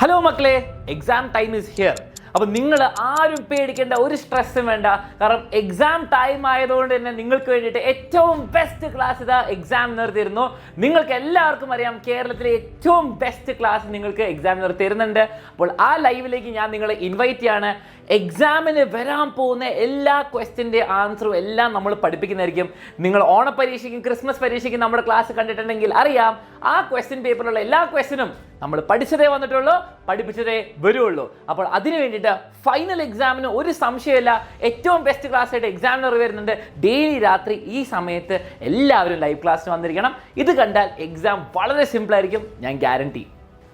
Hello മക്കളെ, exam time is here. അപ്പോൾ നിങ്ങൾ ആരും പേടിക്കേണ്ട ഒരു സ്ട്രെസ്സും വേണ്ട. കാരണം എക്സാം ടൈം ആയതുകൊണ്ട് തന്നെ നിങ്ങൾക്ക് വേണ്ടിയിട്ട് ഏറ്റവും ബെസ്റ്റ് ക്ലാസ് ഇതാ എക്സാമിനർ തരുന്നു. നിങ്ങൾക്ക് എല്ലാവർക്കും അറിയാം, കേരളത്തിലെ ഏറ്റവും ബെസ്റ്റ് ക്ലാസ് നിങ്ങൾക്ക് എക്സാമിനർ തരുന്നുണ്ട്. അപ്പോൾ ആ ലൈവിലേക്ക് ഞാൻ നിങ്ങളെ ഇൻവൈറ്റ് ചെയ്യാണ്. എക്സാമിന് വരാൻ പോകുന്ന എല്ലാ ക്വസ്റ്റ്യൻ്റെ ആൻസറും എല്ലാം നമ്മൾ പഠിപ്പിക്കുന്നതായിരിക്കും. നിങ്ങൾ ഓണപ്പരീക്ഷയ്ക്കും ക്രിസ്മസ് പരീക്ഷയ്ക്കും നമ്മുടെ ക്ലാസ് കണ്ടിട്ടുണ്ടെങ്കിൽ അറിയാം, ആ ക്വസ്റ്റ്യൻ പേപ്പറിലുള്ള എല്ലാ ക്വസ്റ്റ്യനും നമ്മൾ പഠിച്ചതേ വന്നിട്ടുള്ളൂ, പഠിപ്പിച്ചതേ വരുള്ളൂ. അപ്പോൾ അതിന് വേണ്ടിയിട്ട് ഫൈനൽ എക്സാമിന് ഒരു സംശയമില്ല, ഏറ്റവും ബെസ്റ്റ് ക്ലാസ് ആയിട്ട് എക്സാമിനർ വരുന്നുണ്ട്. ഡെയിലി രാത്രി ഈ സമയത്ത് എല്ലാവരും ലൈവ് ക്ലാസ്സിന് വന്നിരിക്കണം. ഇത് കണ്ടാൽ എക്സാം വളരെ സിമ്പിളായിരിക്കും, ഞാൻ ഗ്യാരണ്ടി.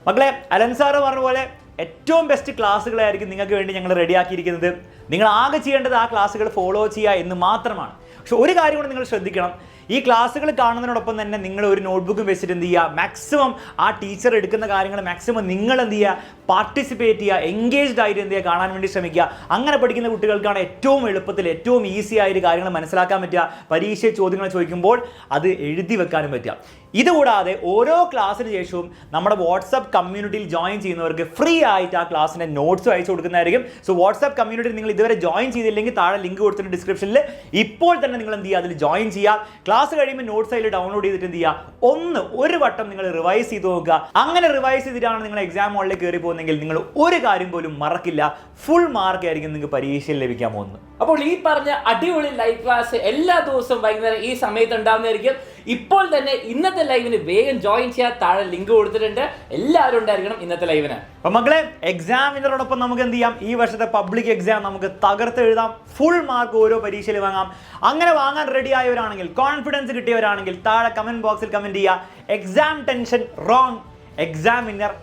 മക്കളെ, അലൻ സാറ് പറഞ്ഞ പോലെ ഏറ്റവും ബെസ്റ്റ് ക്ലാസ്സുകളായിരിക്കും നിങ്ങൾക്ക് വേണ്ടി ഞങ്ങൾ റെഡിയാക്കിയിരിക്കുന്നത്. നിങ്ങൾ ആകെ ചെയ്യേണ്ടത് ആ ക്ലാസ്സുകൾ ഫോളോ ചെയ്യുക എന്ന് മാത്രമാണ്. പക്ഷെ ഒരു കാര്യം കൂടെ നിങ്ങൾ ശ്രദ്ധിക്കണം, ഈ ക്ലാസ്സുകൾ കാണുന്നതിനോടൊപ്പം തന്നെ നിങ്ങൾ ഒരു നോട്ട്ബുക്കും വെച്ചിട്ട് എന്ത് ചെയ്യുക, മാക്സിമം ആ ടീച്ചർ എടുക്കുന്ന കാര്യങ്ങൾ മാക്സിമം നിങ്ങൾ എന്ത് ചെയ്യുക, പാർട്ടിസിപ്പേറ്റ് ചെയ്യുക, എൻഗേജ്ഡ് ആയിട്ട് എന്ത് ചെയ്യുക, കാണാൻ വേണ്ടി ശ്രമിക്കുക. അങ്ങനെ പഠിക്കുന്ന കുട്ടികൾക്കാണ് ഏറ്റവും എളുപ്പത്തിൽ ഏറ്റവും ഈസി ആയിട്ട് കാര്യങ്ങൾ മനസ്സിലാക്കാൻ പറ്റുക. പരീക്ഷ ചോദ്യങ്ങൾ ചോദിക്കുമ്പോൾ അത് എഴുതി വെക്കാനും പറ്റുക. ഇതുകൂടാതെ ഓരോ ക്ലാസ്സിന് ശേഷവും നമ്മുടെ വാട്സപ്പ് കമ്മ്യൂണിറ്റിയിൽ ജോയിൻ ചെയ്യുന്നവർക്ക് ഫ്രീ ആയിട്ട് ആ ക്ലാസ്സിൻ്റെ നോട്ട്സും അയച്ചു കൊടുക്കുന്നതായിരിക്കും. സോ വാട്സപ്പ് കമ്മ്യൂണിറ്റിയിൽ നിങ്ങൾ ഇതുവരെ ജോയിൻ ചെയ്തില്ലെങ്കിൽ താഴെ ലിങ്ക് കൊടുത്തിട്ടുണ്ട് ഡിസ്ക്രിപ്ഷനിൽ. ഇപ്പോൾ തന്നെ നിങ്ങൾ എന്ത് ചെയ്യുക, അതിൽ ജോയിൻ ചെയ്യുക. ക്ലാസ് കഴിയുമ്പോൾ നോട്ട്സ് അതിൽ ഡൗൺലോഡ് ചെയ്തിട്ട് എന്ത് ചെയ്യുക, ഒരു വട്ടം നിങ്ങൾ റിവൈസ് ചെയ്ത് നോക്കുക. അങ്ങനെ റിവൈസ് ചെയ്തിട്ടാണ് നിങ്ങൾ എക്സാം ഹോളിലേക്ക് കയറി പോകുന്നതെങ്കിൽ നിങ്ങൾ ഒരു കാര്യം പോലും മറക്കില്ല, ഫുൾ മാർക്ക് ആയിരിക്കും നിങ്ങൾക്ക് പരീക്ഷയിൽ ലഭിക്കാൻ പോകുന്നത്. അപ്പോൾ ഈ പറഞ്ഞ അടിപൊളി ലൈവ് ക്ലാസ് എല്ലാ ദിവസവും വൈകുന്നേരം ഈ സമയത്ത് ഉണ്ടാകുന്നതായിരിക്കും. ഇപ്പോൾ തന്നെ ഇന്നത്തെ ലൈവിന് വേഗം ജോയിൻ ചെയ്യാൻ താഴെ ലിങ്ക് കൊടുത്തിട്ടുണ്ട്. എല്ലാവരും ഉണ്ടായിരിക്കണം ഇന്നത്തെ ലൈവിന്. അപ്പൊ മക്കളെ, എക്സാമിനറോടൊപ്പം നമുക്ക് എന്ത് ചെയ്യാം, ഈ വർഷത്തെ പബ്ലിക് എക്സാം നമുക്ക് തകർത്ത് എഴുതാം. ഫുൾ മാർക്ക് ഓരോ പരീക്ഷയിൽ വാങ്ങാം. അങ്ങനെ വാങ്ങാൻ റെഡി ആയവരാണെങ്കിൽ, കോൺഫിഡൻസ് കിട്ടിയവരാണെങ്കിൽ താഴെ കമന്റ് ബോക്സിൽ കമന്റ് ചെയ്യുക, exam tension wrong, examiner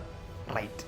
right.